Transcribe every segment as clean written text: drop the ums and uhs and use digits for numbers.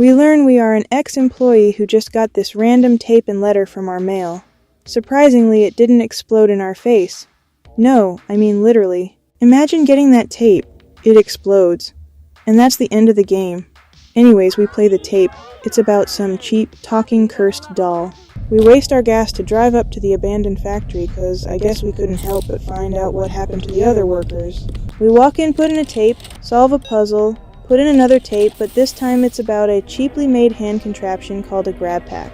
We learn we are an ex-employee who just got this random tape and letter from our mail. Surprisingly, it didn't explode in our face. No, I mean literally. Imagine getting that tape. It explodes. And that's the end of the game. Anyways, we play the tape. It's about some cheap, talking cursed doll. We waste our gas to drive up to the abandoned factory because I guess we couldn't help but find out what happened to the other workers. We walk in, put in a tape, solve a puzzle, put in another tape, but this time it's about a cheaply made hand contraption called a grab pack.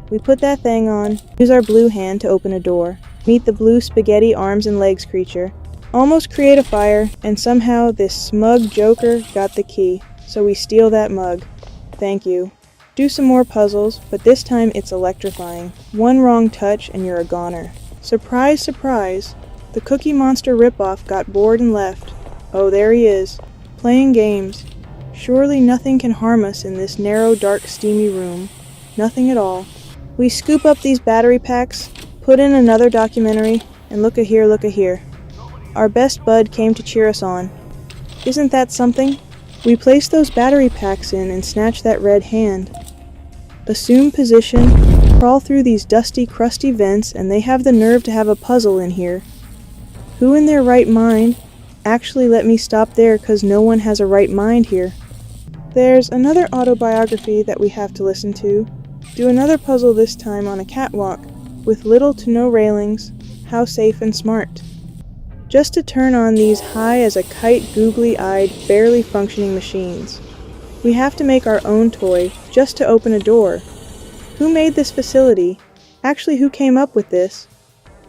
We put that thing on, use our blue hand to open a door, meet the blue spaghetti arms and legs creature, almost create a fire, and somehow this smug joker got the key, so we steal that mug. Thank you. Do some more puzzles, but this time it's electrifying. One wrong touch and you're a goner. Surprise, surprise, the Cookie Monster ripoff got bored and left. Oh, there he is, playing games. Surely nothing can harm us in this narrow, dark, steamy room. Nothing at all. We scoop up these battery packs, put in another documentary, and look a here. Our best bud came to cheer us on. Isn't that something? We place those battery packs in and snatch that red hand. Assume position, crawl through these dusty, crusty vents, and they have the nerve to have a puzzle in here. Who in their right mind? Actually, let me stop there, 'cause no one has a right mind here. There's another autobiography that we have to listen to. Do another puzzle this time on a catwalk, with little to no railings. How safe and smart. Just to turn on these high as a kite, googly-eyed, barely functioning machines. We have to make our own toy, just to open a door. Who made this facility? Actually, who came up with this?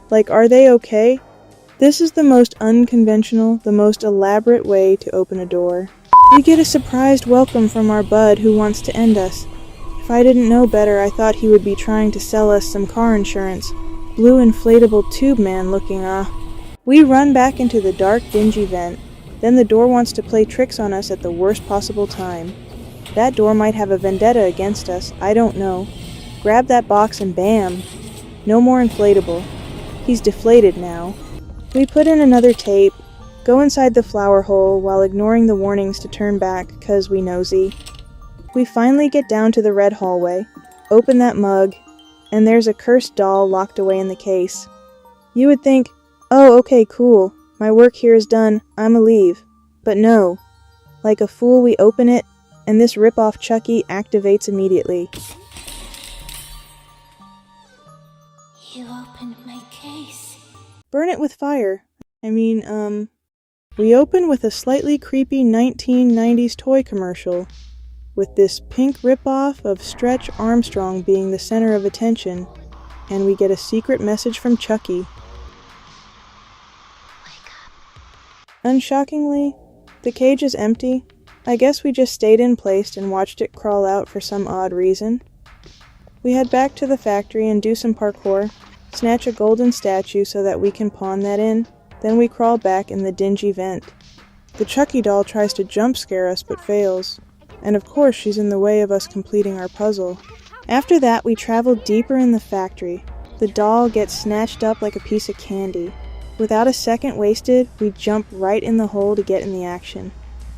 Like, are they okay? This is the most unconventional, the most elaborate way to open a door. We get a surprised welcome from our bud who wants to end us. If I didn't know better, I thought he would be trying to sell us some car insurance. Blue inflatable tube man looking, We run back into the dark, dingy vent. Then the door wants to play tricks on us at the worst possible time. That door might have a vendetta against us, I don't know. Grab that box and bam! No more inflatable. He's deflated now. We put in another tape, go inside the flower hole while ignoring the warnings to turn back 'cause we nosy. We finally get down to the red hallway, open that mug, and there's a cursed doll locked away in the case. You would think, oh, okay, cool, my work here is done, I'ma leave. But no. Like a fool, we open it, and this rip-off Chucky activates immediately. You opened my case. Burn it with fire. We open with a slightly creepy 1990s toy commercial, with this pink rip-off of Stretch Armstrong being the center of attention, and we get a secret message from Chucky. Unshockingly, the cage is empty. I guess we just stayed in place and watched it crawl out for some odd reason. We head back to the factory and do some parkour, snatch a golden statue so that we can pawn that in, then we crawl back in the dingy vent. The Chucky doll tries to jump scare us but fails, and of course she's in the way of us completing our puzzle. After that, we travel deeper in the factory. The doll gets snatched up like a piece of candy. Without a second wasted, we jump right in the hole to get in the action.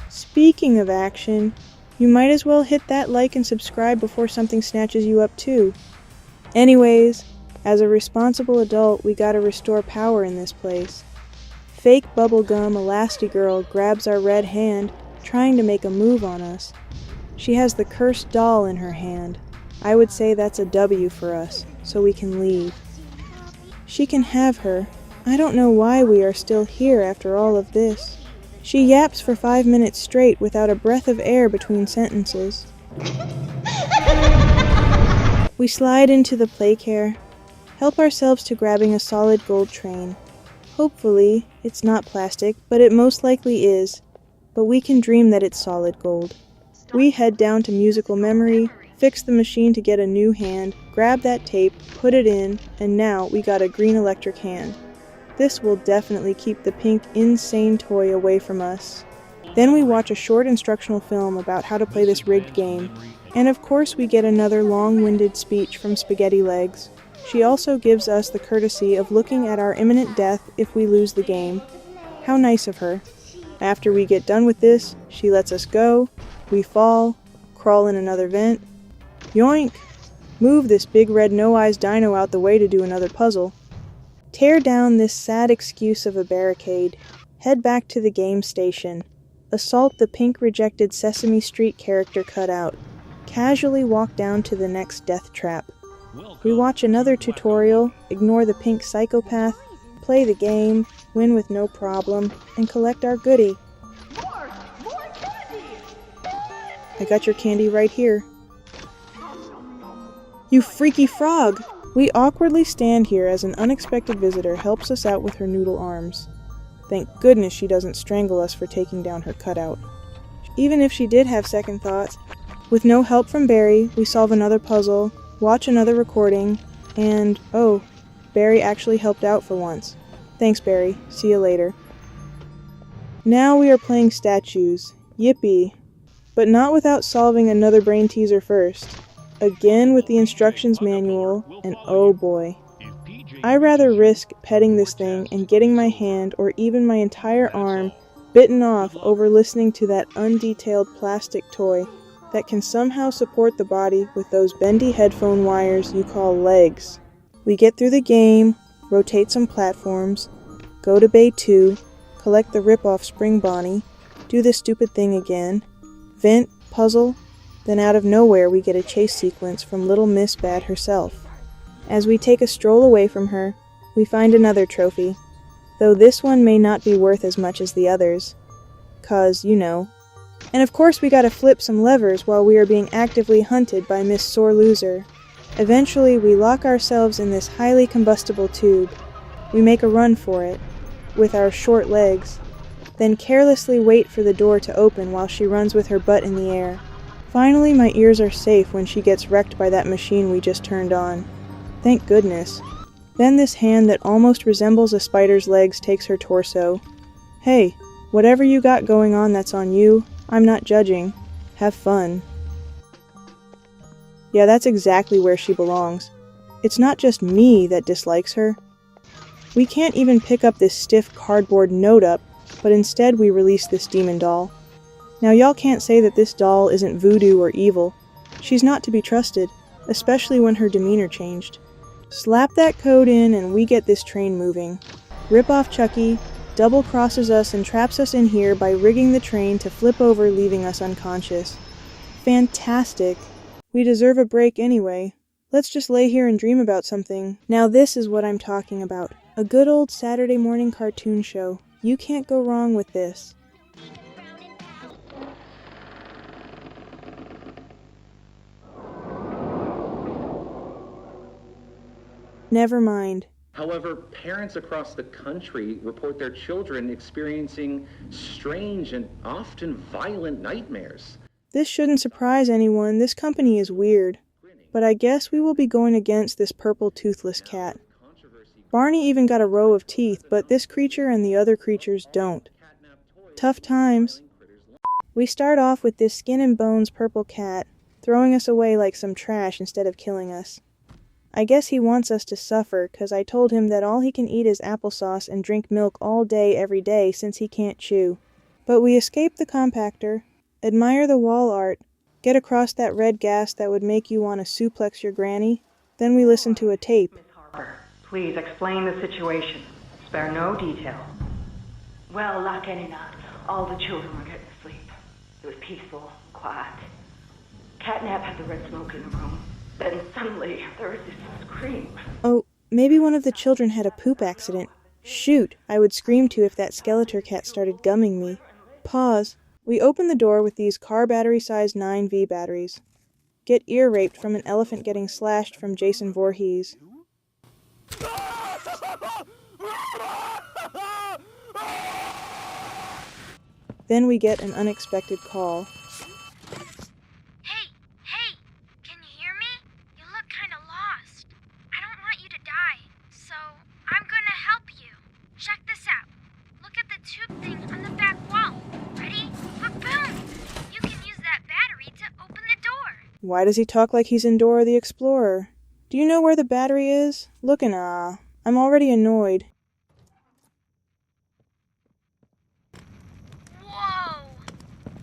Speaking of action, you might as well hit that like and subscribe before something snatches you up too. Anyways, as a responsible adult, we gotta restore power in this place. Fake bubblegum Elastigirl grabs our red hand, trying to make a move on us. She has the cursed doll in her hand. I would say that's a W for us, so we can leave. She can have her. I don't know why we are still here after all of this. She yaps for 5 minutes straight without a breath of air between sentences. We slide into the playcare, help ourselves to grabbing a solid gold train. Hopefully, it's not plastic, but it most likely is. But we can dream that it's solid gold. We head down to musical memory, fix the machine to get a new hand, grab that tape, put it in, and now we got a green electric hand. This will definitely keep the pink, insane toy away from us. Then we watch a short instructional film about how to play this rigged game. And of course we get another long-winded speech from Spaghetti Legs. She also gives us the courtesy of looking at our imminent death if we lose the game. How nice of her. After we get done with this, she lets us go, we fall, crawl crawl in another vent. Yoink! Move this big red no-eyes dino out the way to do another puzzle. Tear down this sad excuse of a barricade. Head back to the game station. Assault the pink rejected Sesame Street character cutout. Casually walk down to the next death trap. We watch another tutorial, ignore the pink psychopath, play the game, win with no problem, and collect our goodie. More candy! I got your candy right here. You freaky frog! We awkwardly stand here as an unexpected visitor helps us out with her noodle arms. Thank goodness she doesn't strangle us for taking down her cutout. Even if she did have second thoughts, with no help from Barry, we solve another puzzle, watch another recording, and, oh, Barry actually helped out for once. Thanks, Barry. See you later. Now we are playing statues. Yippee. But not without solving another brain teaser first. Again with the instructions manual, and oh boy. I rather risk petting this thing and getting my hand or even my entire arm bitten off over listening to that undetailed plastic toy that can somehow support the body with those bendy headphone wires you call legs. We get through the game, rotate some platforms, go to Bay 2, collect the rip-off Spring Bonnie, do this stupid thing again, vent, puzzle, then out of nowhere we get a chase sequence from Little Miss Bad herself. As we take a stroll away from her, we find another trophy, though this one may not be worth as much as the others. 'Cause, you know. And of course we gotta flip some levers while we are being actively hunted by Miss Sore Loser. Eventually we lock ourselves in this highly combustible tube. We make a run for it, with our short legs, then carelessly wait for the door to open while she runs with her butt in the air. Finally my ears are safe when she gets wrecked by that machine we just turned on. Thank goodness. Then this hand that almost resembles a spider's legs takes her torso. Hey, whatever you got going on that's on you, I'm not judging. Have fun. Yeah, that's exactly where she belongs. It's not just me that dislikes her. We can't even pick up this stiff cardboard note up, but instead we release this demon doll. Now y'all can't say that this doll isn't voodoo or evil. She's not to be trusted, especially when her demeanor changed. Slap that code in and we get this train moving. Rip off Chucky, double crosses us and traps us in here by rigging the train to flip over, leaving us unconscious. Fantastic. We deserve a break anyway. Let's just lay here and dream about something. Now this is what I'm talking about. A good old Saturday morning cartoon show. You can't go wrong with this. Never mind. However, parents across the country report their children experiencing strange and often violent nightmares. This shouldn't surprise anyone. This company is weird. But I guess we will be going against this purple toothless cat. Barney even got a row of teeth, but this creature and the other creatures don't. Tough times. We start off with this skin and bones purple cat, throwing us away like some trash instead of killing us. I guess he wants us to suffer, 'cause I told him that all he can eat is applesauce and drink milk all day every day since he can't chew. But we escape the compactor, admire the wall art, get across that red gas that would make you want to suplex your granny, then we listen to a tape. Miss Harper, please explain the situation. Spare no detail. Well, like any night, all the children were getting to sleep. It was peaceful, quiet. Catnap had the red smoke in the room. Then suddenly, there was this scream. Oh, maybe one of the children had a poop accident. Shoot, I would scream too if that Skeletor cat started gumming me. Pause. We open the door with these car battery-sized 9V batteries. Get ear-raped from an elephant getting slashed from Jason Voorhees. Then we get an unexpected call. Hey, can you hear me? You look kinda lost. I don't want you to die, so I'm gonna help you. Check this out. Look at the tube thing on the back wall. Ready? Boom! You can use that battery to open the door. Why does he talk like he's in Dora the Explorer? Do you know where the battery is? Lookin' I'm already annoyed. Whoa!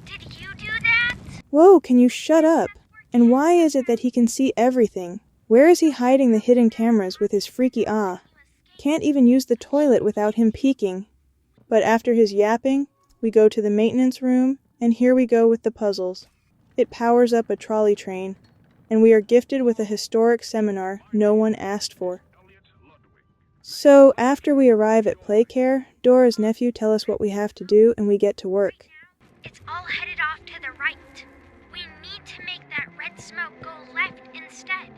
Did you do that? Whoa, can you shut up? And why is it that he can see everything? Where is he hiding the hidden cameras with his freaky Can't even use the toilet without him peeking. But after his yapping, we go to the maintenance room, and here we go with the puzzles. It powers up a trolley train, and we are gifted with a historic seminar no one asked for. So, after we arrive at Playcare, Dora's nephew tells us what we have to do, and we get to work. It's all headed off to the right. We need to make that red smoke go left instead.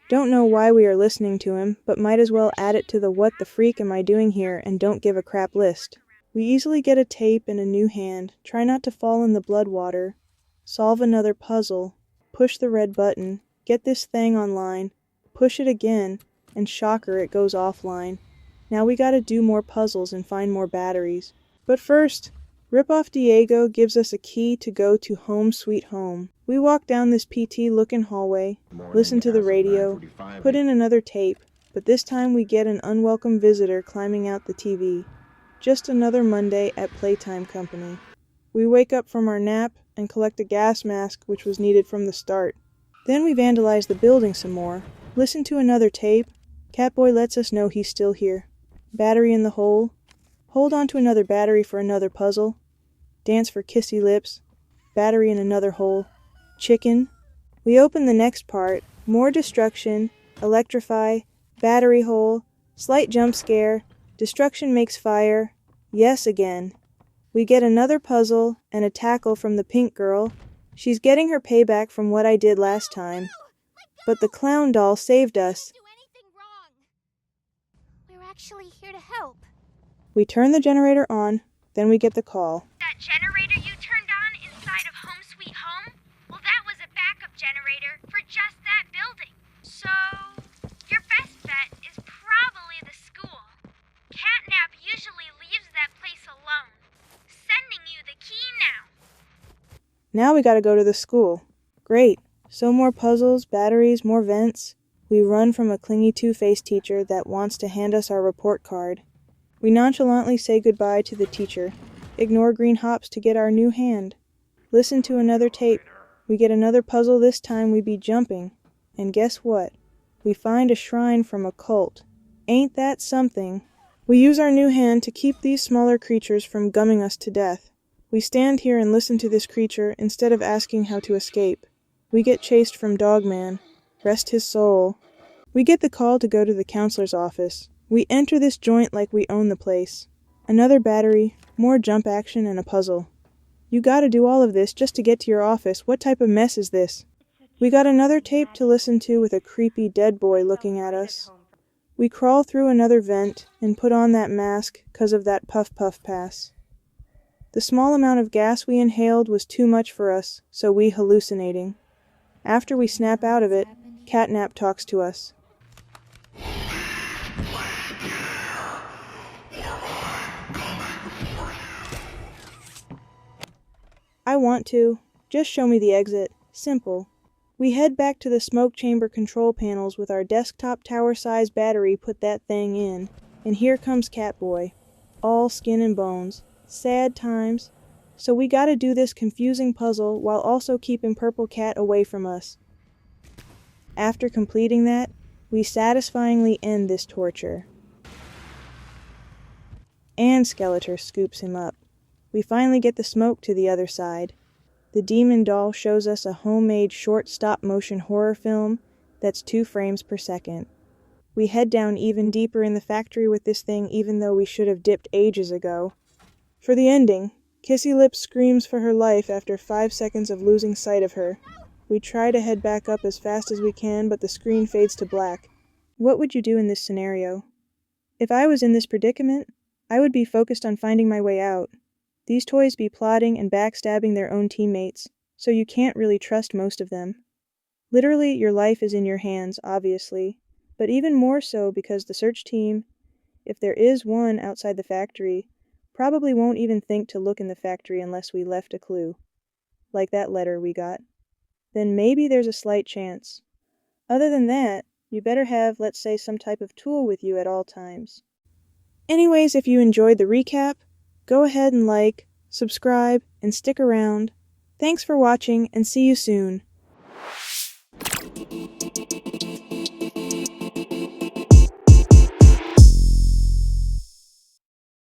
Don't know why we are listening to him, but might as well add it to the what the freak am I doing here and don't give a crap list. We easily get a tape and a new hand, try not to fall in the blood water, solve another puzzle, push the red button, get this thing online, push it again, and shocker, it goes offline. Now we gotta do more puzzles and find more batteries. But first, Rip-Off Diego gives us a key to go to Home Sweet Home. We walk down this PT-looking hallway, listen to the radio, put in another tape, but this time we get an unwelcome visitor climbing out the TV. Just another Monday at Playtime Company. We wake up from our nap and collect a gas mask which was needed from the start. Then we vandalize the building some more, listen to another tape. Catboy lets us know he's still here. Battery in the hole. Hold on to another battery for another puzzle. Dance for kissy lips. Battery in another hole. Chicken. We open the next part. More destruction. Electrify. Battery hole. Slight jump scare. Destruction makes fire. Yes again. We get another puzzle and a tackle from the pink girl. She's getting her payback from what I did last time. But the clown doll saved us. We're actually here to help. We turn the generator on, then we get the call. That generator you turned on inside of Home Sweet Home? Well, that was a backup generator for just that building. So, your best bet is probably the school. Catnap usually leaves that place alone. Sending you the key now. Now we gotta go to the school. Great. So more puzzles, batteries, more vents. We run from a clingy two-faced teacher that wants to hand us our report card. We nonchalantly say goodbye to the teacher. Ignore green hops to get our new hand. Listen to another tape. We get another puzzle, this time we be jumping. And guess what? We find a shrine from a cult. Ain't that something? We use our new hand to keep these smaller creatures from gumming us to death. We stand here and listen to this creature instead of asking how to escape. We get chased from Dogman. Rest his soul. We get the call to go to the counselor's office. We enter this joint like we own the place. Another battery, more jump action, and a puzzle. You gotta do all of this just to get to your office. What type of mess is this? We got another tape to listen to with a creepy dead boy looking at us. We crawl through another vent and put on that mask 'cause of that puff pass. The small amount of gas we inhaled was too much for us, so we hallucinating. After we snap out of it, Catnap talks to us. I want to. Just show me the exit. Simple. We head back to the smoke chamber control panels with our desktop tower-size battery, put that thing in. And here comes Catboy. All skin and bones. Sad times. So we gotta do this confusing puzzle while also keeping Purple Cat away from us. After completing that, we satisfyingly end this torture. And Skeletor scoops him up. We finally get the smoke to the other side. The demon doll shows us a homemade short stop-motion horror film that's 2 frames per second. We head down even deeper in the factory with this thing even though we should have dipped ages ago. For the ending, Kissy Lips screams for her life after 5 seconds of losing sight of her. We try to head back up as fast as we can, but the screen fades to black. What would you do in this scenario? If I was in this predicament, I would be focused on finding my way out. These toys be plotting and backstabbing their own teammates, so you can't really trust most of them. Literally, your life is in your hands, obviously, but even more so because the search team, if there is one outside the factory, probably won't even think to look in the factory unless we left a clue. Like that letter we got. Then maybe there's a slight chance. Other than that, you better have, let's say, some type of tool with you at all times. Anyways, if you enjoyed the recap, go ahead and like, subscribe, and stick around. Thanks for watching and see you soon.